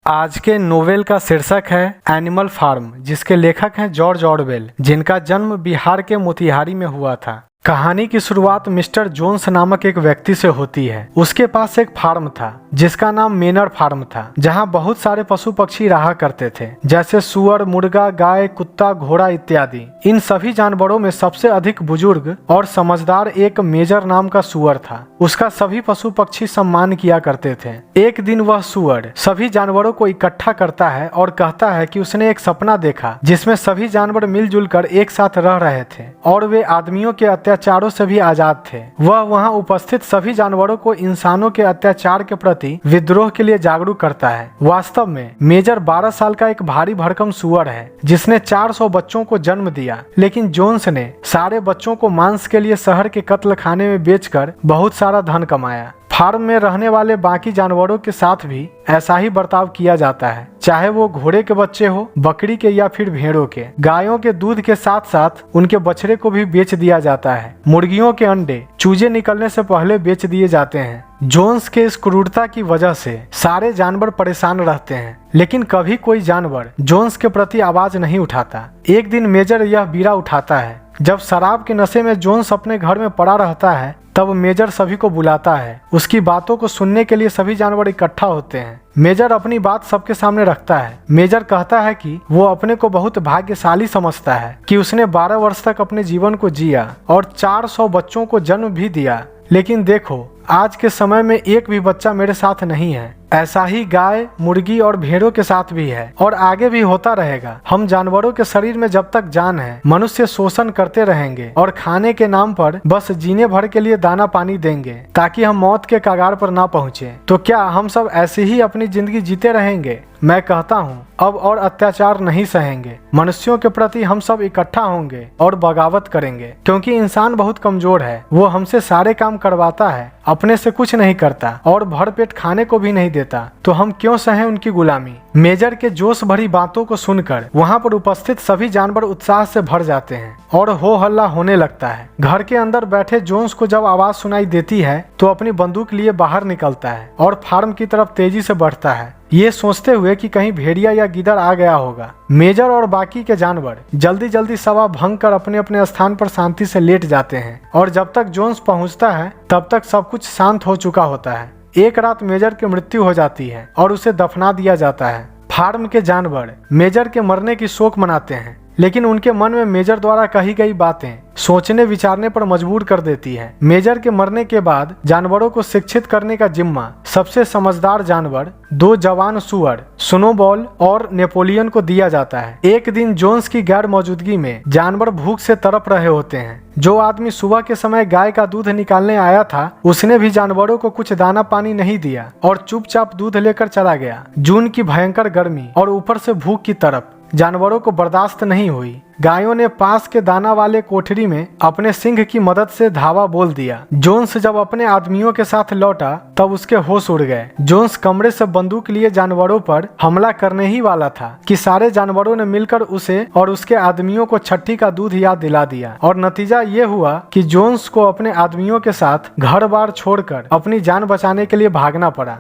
आज के नोवेल का शीर्षक है एनिमल फार्म, जिसके लेखक हैं जॉर्ज ऑरवेल, जिनका जन्म बिहार के मोतिहारी में हुआ था। कहानी की शुरुआत मिस्टर जोन्स नामक एक व्यक्ति से होती है। उसके पास एक फार्म था जिसका नाम मेनर फार्म था, जहां बहुत सारे पशु पक्षी रहा करते थे, जैसे सुअर, मुर्गा, गाय, कुत्ता, घोड़ा इत्यादि। इन सभी जानवरों में सबसे अधिक बुजुर्ग और समझदार एक मेजर नाम का सुअर था। उसका सभी पशु पक्षी सम्मान किया करते थे। एक दिन वह सुअर सभी जानवरों को इकट्ठा करता है और कहता है कि उसने एक सपना देखा जिसमें सभी जानवर मिलजुल कर एक साथ रह रहे थे और वे आदमियों के अत्याचारों से भी आजाद थे। वह वहां उपस्थित सभी जानवरों को इंसानों के अत्याचार के प्रति विद्रोह के लिए जागरूक करता है। वास्तव में मेजर 12 साल का एक भारी भरकम सुअर है जिसने 400 बच्चों को जन्म दिया, लेकिन जोन्स ने सारे बच्चों को मांस के लिए शहर के कत्ल खाने में बेचकर बहुत सारा धन कमाया। फार्म में रहने वाले बाकी जानवरों के साथ भी ऐसा ही बर्ताव किया जाता है, चाहे वो घोड़े के बच्चे हो, बकरी के या फिर भेड़ों के। गायों के दूध के साथ साथ उनके बछड़े को भी बेच दिया जाता है। मुर्गियों के अंडे चूजे निकलने से पहले बेच दिए जाते हैं। जोन्स के इस क्रूरता की वजह से सारे जानवर परेशान रहते हैं, लेकिन कभी कोई जानवर जोन्स के प्रति आवाज नहीं उठाता। एक दिन मेजर यह बीड़ा उठाता है। जब शराब के नशे में जोन्स अपने घर में पड़ा रहता है, तब मेजर सभी को बुलाता है। उसकी बातों को सुनने के लिए सभी जानवर इकट्ठा होते हैं। मेजर अपनी बात सबके सामने रखता है। मेजर कहता है कि वो अपने को बहुत भाग्यशाली समझता है कि उसने 12 वर्ष तक अपने जीवन को जिया और 400 बच्चों को जन्म भी दिया। लेकिन देखो, आज के समय में एक भी बच्चा मेरे साथ नहीं है। ऐसा ही गाय, मुर्गी और भेड़ों के साथ भी है और आगे भी होता रहेगा। हम जानवरों के शरीर में जब तक जान है, मनुष्य शोषण करते रहेंगे और खाने के नाम पर बस जीने भर के लिए दाना पानी देंगे ताकि हम मौत के कगार पर ना पहुँचे। तो क्या हम सब ऐसे ही अपनी जिंदगी जीते रहेंगे? मैं कहता हूँ, अब और अत्याचार नहीं सहेंगे। मनुष्यों के प्रति हम सब इकट्ठा होंगे और बगावत करेंगे, क्योंकि इंसान बहुत कमजोर है। वो हमसे सारे काम करवाता है, अपने से कुछ नहीं करता और भरपेट खाने को भी नहीं देता। तो हम क्यों सहें उनकी गुलामी? मेजर के जोश भरी बातों को सुनकर वहाँ पर उपस्थित सभी जानवर उत्साह से भर जाते हैं और हो हल्ला होने लगता है। घर के अंदर बैठे जोन्स को जब आवाज सुनाई देती है तो अपनी बंदूक लिए बाहर निकलता है और फार्म की तरफ तेजी से बढ़ता है, ये सोचते हुए कि कहीं भेड़िया या गिदड़ आ गया होगा। मेजर और बाकी के जानवर जल्दी जल्दी सभा भंग कर अपने अपने स्थान पर शांति से लेट जाते हैं और जब तक जोन्स पहुंचता है तब तक सब कुछ शांत हो चुका होता है। एक रात मेजर की मृत्यु हो जाती है और उसे दफना दिया जाता है। फार्म के जानवर मेजर के मरने की शोक मनाते हैं, लेकिन उनके मन में मेजर द्वारा कही गई बातें सोचने विचारने पर मजबूर कर देती है। मेजर के मरने के बाद जानवरों को शिक्षित करने का जिम्मा सबसे समझदार जानवर, 2 जवान सुअर, स्नोबॉल और नेपोलियन को दिया जाता है। एक दिन जोन्स की गैर मौजूदगी में जानवर भूख से तड़प रहे होते हैं। जो आदमी सुबह के समय गाय का दूध निकालने आया था, उसने भी जानवरों को कुछ दाना पानी नहीं दिया और चुपचाप दूध लेकर चला गया। जून की भयंकर गर्मी और ऊपर से भूख की तड़प जानवरों को बर्दाश्त नहीं हुई। गायों ने पास के दाना वाले कोठरी में अपने सिंह की मदद से धावा बोल दिया। जोन्स जब अपने आदमियों के साथ लौटा तब उसके होश उड़ गए। जोन्स कमरे से बंदूक लिए जानवरों पर हमला करने ही वाला था कि सारे जानवरों ने मिलकर उसे और उसके आदमियों को छठी का दूध याद दिला दिया और नतीजा ये हुआ कि जोन्स को अपने आदमियों के साथ घर बार छोड़कर अपनी जान बचाने के लिए भागना पड़ा।